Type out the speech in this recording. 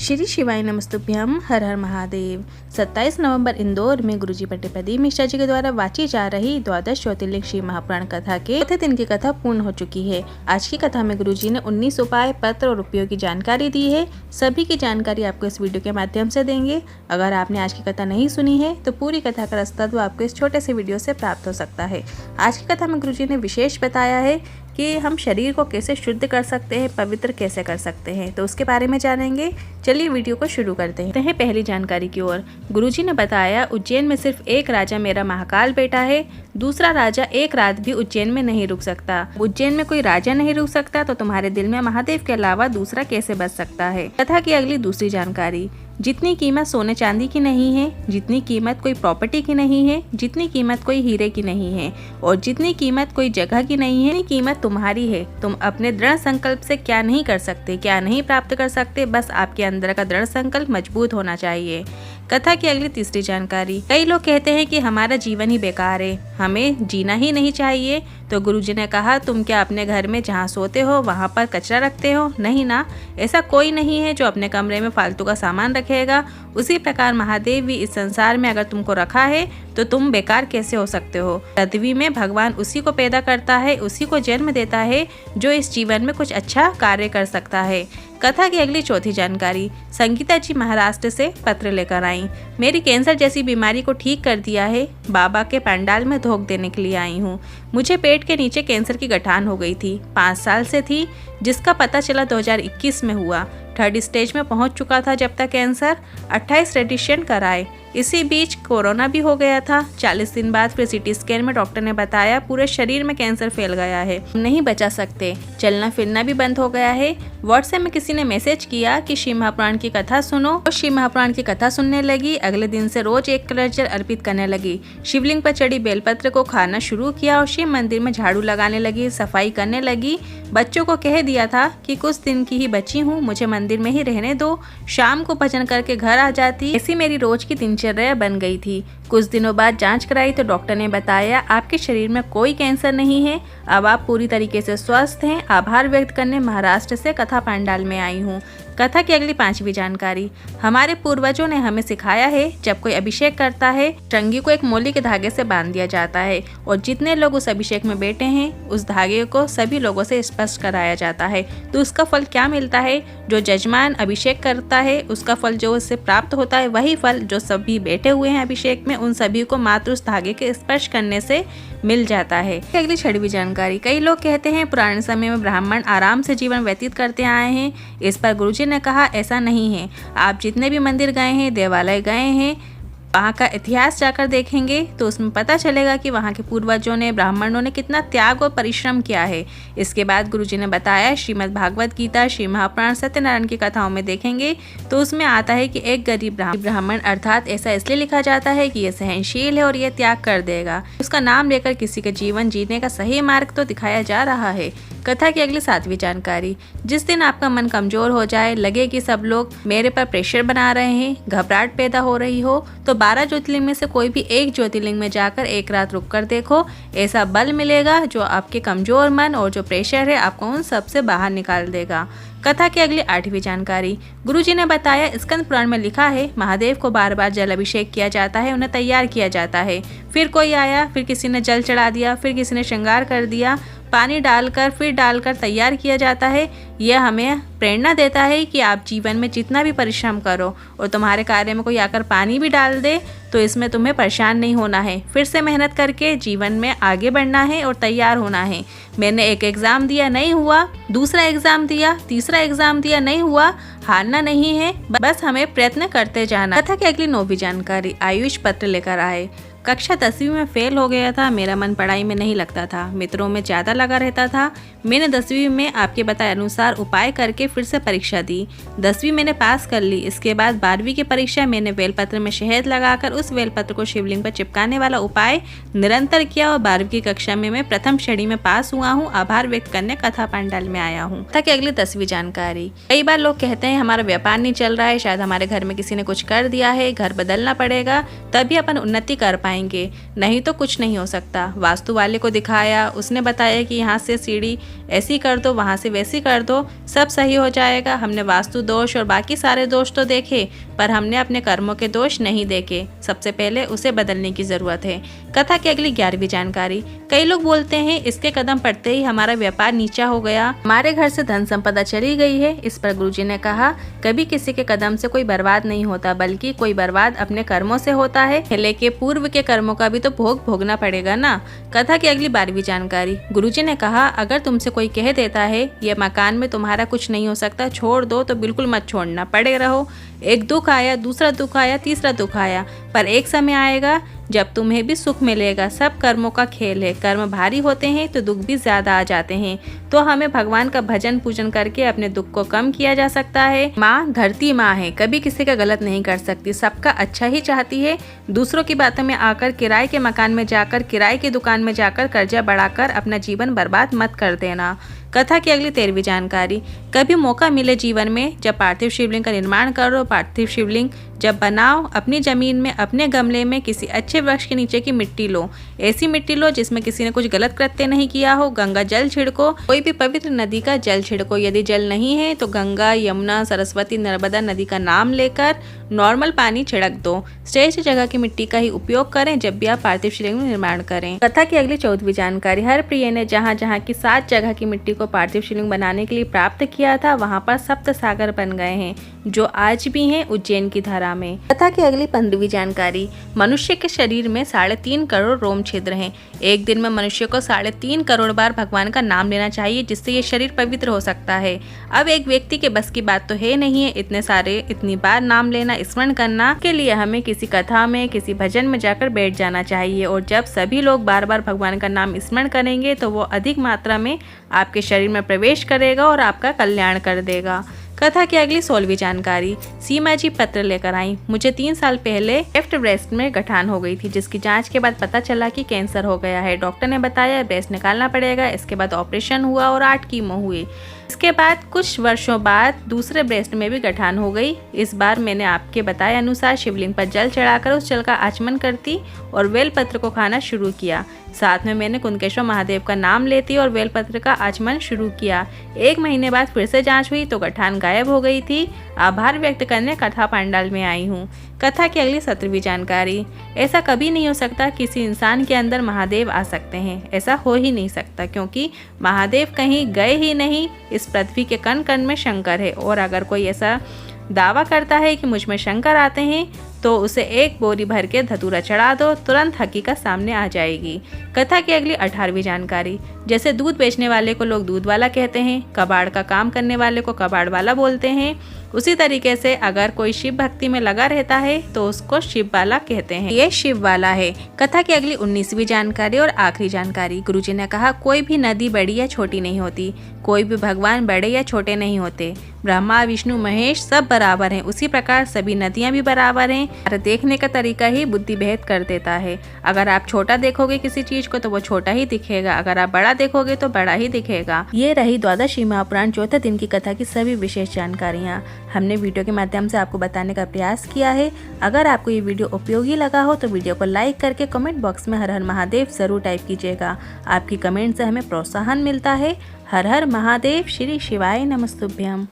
श्री शिवाय नमस्तुभ्यम, हर हर महादेव। 27 नवंबर इंदौर में गुरुजी पंडित प्रदीप मिश्रा जी के द्वारा वाची जा रही द्वादश ज्योतिर्लिंग शिव महापुराण कथा के चौथे दिन की कथा पूर्ण हो चुकी है। आज की कथा में गुरुजी ने 19 उपाय, पत्र और उपयोगी जानकारी दी है। सभी की जानकारी आपको इस वीडियो के माध्यम से देंगे। अगर आपने आज की कथा नहीं सुनी है तो पूरी कथा का रास्ता आपको इस छोटे से वीडियो से प्राप्त हो सकता है। आज की कथा में गुरुजी ने विशेष बताया है कि हम शरीर को कैसे शुद्ध कर सकते हैं, पवित्र कैसे कर सकते हैं, तो उसके बारे में जानेंगे। चलिए वीडियो को शुरू करते हैं। पहली जानकारी की ओर। गुरुजी ने बताया, उज्जैन में सिर्फ एक राजा मेरा महाकाल बेटा है। दूसरा राजा एक रात भी उज्जैन में नहीं रुक सकता। उज्जैन में कोई राजा नहीं रुक सकता तो तुम्हारे दिल में महादेव के अलावा दूसरा कैसे बच सकता है। कथा की अगली दूसरी जानकारी। जितनी कीमत सोने चांदी की नहीं है, जितनी कीमत कोई प्रॉपर्टी की नहीं है, जितनी कीमत कोई हीरे की नहीं है और जितनी कीमत कोई जगह की नहीं है, इतनी कीमत तुम्हारी है। तुम अपने दृढ़ संकल्प से क्या नहीं कर सकते, क्या नहीं प्राप्त कर सकते, बस आपके अंदर का दृढ़ संकल्प मजबूत होना चाहिए। कथा की अगली तीसरी जानकारी। कई लोग कहते हैं कि हमारा जीवन ही बेकार है, हमें जीना ही नहीं चाहिए। तो गुरुजी ने कहा, तुम क्या अपने घर में जहाँ सोते हो वहाँ पर कचरा रखते हो? नहीं ना, ऐसा कोई नहीं है जो अपने कमरे में फालतू का सामान रखेगा। उसी प्रकार महादेव भी इस संसार में अगर तुमको रखा है तो तुम बेकार कैसे हो सकते हो। पृथ्वी में भगवान उसी को पैदा करता है, उसी को जन्म देता है जो इस जीवन में कुछ अच्छा कार्य कर सकता है। कथा की अगली चौथी जानकारी। संगीता जी महाराष्ट्र से पत्र लेकर आई। मेरी कैंसर जैसी बीमारी को ठीक कर दिया है। बाबा के पंडाल में धोख देने के लिए आई हूँ। मुझे पेट के नीचे कैंसर की गठान हो गई थी, 5 साल से थी, जिसका पता चला 2021 में हुआ। 3rd स्टेज में पहुंच चुका था जब तक कैंसर। 28 रेडिएशन कराए। इसी बीच कोरोना भी हो गया था। 40 दिन बाद फिर CT स्कैन में डॉक्टर ने बताया पूरे शरीर में कैंसर फैल गया है, नहीं बचा सकते। चलना फिरना भी बंद हो गया है। व्हाट्सएप में किसी ने मैसेज किया कि शिव महापुराण की कथा सुनो, तो शिव महापुराण की कथा सुनने लगी। अगले दिन से रोज 1 कलश जल अर्पित करने लगी। शिवलिंग पर चढ़ी बेलपत्र को खाना शुरू किया और शिव मंदिर में झाड़ू लगाने लगी, सफाई करने लगी। बच्चों को कह दिया था कि कुछ दिन की ही बची हूँ, मुझे मंदिर में ही रहने दो। शाम को भजन करके घर आ जाती। ऐसी मेरी रोज की दिनचर्या बन गई थी। कुछ दिनों बाद जांच कराई तो डॉक्टर ने बताया आपके शरीर में कोई कैंसर नहीं है, अब आप पूरी तरीके से स्वस्थ हैं। आभार व्यक्त करने महाराष्ट्र से कथा पंडाल में आई हूँ। कथा की अगली 5वीं जानकारी। हमारे पूर्वजों ने हमें सिखाया है, जब कोई अभिषेक करता है चंगी को एक मोली के धागे से बांध दिया जाता है और जितने लोग उस अभिषेक में बैठे हैं उस धागे को सभी लोगों से स्पष्ट कराया जाता है। तो उसका फल क्या मिलता है? जो जजमान अभिषेक करता है उसका फल जो उससे प्राप्त होता है, वही फल जो सभी बैठे हुए हैं अभिषेक में, उन सभी को मात्र उस धागे के स्पर्श करने से मिल जाता है। अगली 6वीं जानकारी। कई लोग कहते हैं पुराने समय में ब्राह्मण आराम से जीवन व्यतीत करते आए हैं। इस पर गुरुजी ने कहा, ऐसा नहीं है। आप जितने भी मंदिर गए हैं, देवालय गए हैं, वहाँ का इतिहास जाकर देखेंगे तो उसमें पता चलेगा कि वहाँ के पूर्वजों ने, ब्राह्मणों ने कितना त्याग और परिश्रम किया है। इसके बाद गुरुजी ने बताया, श्रीमद् भागवत गीता, शिव महापुराण, सत्यनारायण की कथाओं में देखेंगे तो उसमें आता है कि एक गरीब ब्राह्मण, अर्थात ऐसा इसलिए लिखा जाता है कि यह सहनशील है और यह त्याग कर देगा। उसका नाम लेकर किसी के जीवन जीने का सही मार्ग तो दिखाया जा रहा है। कथा की अगली 7वीं जानकारी। जिस दिन आपका मन कमजोर हो जाए, लगे कि सब लोग मेरे पर प्रेशर बना रहे हैं, घबराहट पैदा हो रही हो, तो 12 ज्योतिर्लिंग में से कोई भी एक ज्योतिर्लिंग में जाकर एक रात रुक कर देखो। ऐसा बल मिलेगा जो आपके कमजोर मन और जो प्रेशर है आपको उन सब से बाहर निकाल देगा। कथा की अगली 8वीं जानकारी। गुरुजी ने बताया, स्कंद पुराण में लिखा है महादेव को बार बार जल अभिषेक किया जाता है, उन्हें तैयार किया जाता है। फिर कोई आया, फिर किसी ने जल चढ़ा दिया, फिर किसी ने श्रृंगार कर दिया, पानी डालकर फिर डालकर तैयार किया जाता है। यह हमें प्रेरणा देता है कि आप जीवन में जितना भी परिश्रम करो और तुम्हारे कार्य में कोई आकर पानी भी डाल दे तो इसमें तुम्हें परेशान नहीं होना है। फिर से मेहनत करके जीवन में आगे बढ़ना है और तैयार होना है। मैंने एक एग्ज़ाम दिया, नहीं हुआ, दूसरा एग्ज़ाम दिया, तीसरा एग्ज़ाम दिया, नहीं हुआ, हारना नहीं है, बस हमें प्रयत्न करते जाना। कथा की अगली 9वीं जानकारी। आयुष पत्र लेकर आए। कक्षा 10वीं में फेल हो गया था। मेरा मन पढ़ाई में नहीं लगता था, मित्रों में ज़्यादा लगा रहता था। मैंने 10वीं में आपके बताए अनुसार उपाय करके फिर से परीक्षा दी। 10वीं मैंने पास कर ली। इसके बाद 12वीं की परीक्षा मैंने बेलपत्र में शहद लगाकर उस बेलपत्र को शिवलिंग पर चिपकाने वाला उपाय निरंतर किया और 12वीं की कक्षा में मैं प्रथम श्रेणी में पास हुआ हूँ। आभार व्यक्त करने कथा पंडाल में आया हूँ। ताकि अगली 10वीं जानकारी। कई बार लोग कहते हैं हमारा व्यापार नहीं चल रहा है, शायद हमारे घर में किसी ने कुछ कर दिया है, घर बदलना पड़ेगा तभी अपन उन्नति कर पाएंगे। पाएंगे, नहीं तो कुछ नहीं हो सकता। वास्तु वाले को दिखाया, उसने बताया कि यहाँ से सीढ़ी ऐसी कर दो, वहाँ से वैसी कर दो, सब सही हो जाएगा। हमने वास्तु दोष और बाकी सारे दोष तो देखे, पर हमने अपने कर्मों के दोष नहीं देखे। सबसे पहले उसे बदलने की ज़रूरत है। कथा की अगली 11वीं जानकारी। कई लोग बोलते हैं इसके कदम पड़ते ही हमारा व्यापार नीचा हो गया, हमारे घर से धन संपदा चली गई है। इस पर गुरुजी ने कहा, कभी किसी के कदम से कोई बर्बाद नहीं होता, बल्कि कोई बर्बाद अपने कर्मों से होता है। लेकिन पूर्व के कर्मों का भी तो भोग भोगना पड़ेगा ना। कथा की अगली 12वीं जानकारी। गुरुजी ने कहा, अगर तुमसे कोई कह देता है ये मकान में तुम्हारा कुछ नहीं हो सकता, छोड़ दो, तो बिल्कुल मत छोड़ना, पड़े रहो। एक दुख आया, दूसरा दुख आया, तीसरा दुख आया, पर एक समय आएगा जब तुम्हें भी सुख मिलेगा। सब कर्मों का खेल है, कर्म भारी होते हैं तो दुख भी ज्यादा आ जाते हैं। तो हमें भगवान का भजन पूजन करके अपने दुख को कम किया जा सकता है। माँ धरती माँ है, कभी किसी का गलत नहीं कर सकती, सबका अच्छा ही चाहती है। दूसरों की बातों में आकर, किराए के मकान में जाकर, किराए की दुकान में जाकर कर्जा बढ़ाकर अपना जीवन बर्बाद मत कर देना। कथा की अगली 13वीं जानकारी। कभी मौका मिले जीवन में, जब पार्थिव शिवलिंग का निर्माण करो, पार्थिव शिवलिंग जब बनाओ, अपनी जमीन में, अपने गमले में किसी अच्छे वृक्ष के नीचे की मिट्टी लो। ऐसी मिट्टी लो जिसमें किसी ने कुछ गलत कृत्य नहीं किया हो। गंगा जल छिड़को, कोई भी पवित्र नदी का जल छिड़को। यदि जल नहीं है तो गंगा, यमुना, सरस्वती, नर्मदा नदी का नाम लेकर नॉर्मल पानी छिड़क दो। श्रेष्ठ जगह की मिट्टी का ही उपयोग करें जब भी आप पार्थिव शिवलिंग में निर्माण करें। कथा की अगली 14वीं जानकारी। हर प्रिय ने जहाँ जहाँ की 7 जगह की मिट्टी को पार्थिव शिवलिंग बनाने के लिए प्राप्त किया था, वहाँ पर सप्त सागर बन गए हैं, जो आज भी हैं उज्जैन की धरा में। कथा की अगली 15वीं जानकारी। मनुष्य के शरीर में 3.5 करोड़ रोम छिद्र हैं। एक दिन में मनुष्य को 3.5 करोड़ बार भगवान का नाम लेना चाहिए, जिससे ये शरीर पवित्र हो सकता है। अब एक व्यक्ति के बस की बात तो है नहीं है इतनी बार नाम लेना, स्मरण करना। के लिए हमें किसी कथा में, किसी भजन में जाकर बैठ जाना चाहिए, और जब सभी लोग बार बार भगवान का नाम स्मरण करेंगे तो वो अधिक मात्रा में आपके शरीर में प्रवेश करेगा और आपका कल्याण कर देगा। कथा की अगली 16वीं जानकारी। सीमा जी पत्र लेकर आई। मुझे 3 साल पहले लेफ्ट ब्रेस्ट में गठान हो गई थी, जिसकी जांच के बाद पता चला कि कैंसर हो गया है। डॉक्टर ने बताया ब्रेस्ट निकालना पड़ेगा। इसके बाद ऑपरेशन हुआ और 8 कीमो हुए। इसके बाद कुछ वर्षों बाद दूसरे ब्रेस्ट में भी गठान हो गई। इस बार मैंने आपके बताए अनुसार शिवलिंग पर जल चढ़ाकर उस जल का आचमन करती और बेलपत्र को खाना शुरू किया। साथ में मैंने कुंकेश्वर महादेव का नाम लेती और बेलपत्र का आचमन शुरू किया। 1 महीने बाद फिर से जांच हुई तो गठान गायब हो गई थी। आभार व्यक्त करने कथा पंडाल में आई हूँ। कथा की अगली 17वीं जानकारी। ऐसा कभी नहीं हो सकता किसी इंसान के अंदर महादेव आ सकते हैं, ऐसा हो ही नहीं सकता, क्योंकि महादेव कहीं गए ही नहीं। इस पृथ्वी के कण कण में शंकर है, और अगर कोई ऐसा दावा करता है कि मुझ में शंकर आते हैं तो उसे 1 बोरी भर के धतूरा चढ़ा दो, तुरंत हकीकत सामने आ जाएगी। कथा की अगली 18वीं जानकारी। जैसे दूध बेचने वाले को लोग दूध वाला कहते हैं, कबाड़ का काम करने वाले को कबाड़ वाला बोलते हैं, उसी तरीके से अगर कोई शिव भक्ति में लगा रहता है तो उसको शिव वाला कहते हैं। ये शिव वाला है। कथा की अगली 19वीं जानकारी और आखिरी जानकारी। गुरुजी ने कहा, कोई भी नदी बड़ी या छोटी नहीं होती, कोई भी भगवान बड़े या छोटे नहीं होते। ब्रह्मा, विष्णु, महेश सब बराबर हैं, उसी प्रकार सभी नदियां भी बराबर हैं। देखने का तरीका ही बुद्धि भेद कर देता है। अगर आप छोटा देखोगे किसी चीज को तो वो छोटा ही दिखेगा, अगर आप बड़ा देखोगे तो बड़ा ही दिखेगा। ये रही द्वादशी महापुराण चौथे दिन की कथा की सभी विशेष जानकारियाँ हमने वीडियो के माध्यम से आपको बताने का प्रयास किया है। अगर आपको ये वीडियो उपयोगी लगा हो तो वीडियो को लाइक करके कमेंट बॉक्स में हर हर महादेव जरूर टाइप कीजिएगा। आपकी कमेंट से हमें प्रोत्साहन मिलता है। हर हर महादेव। श्री शिवाय नमस्तुभ्यम।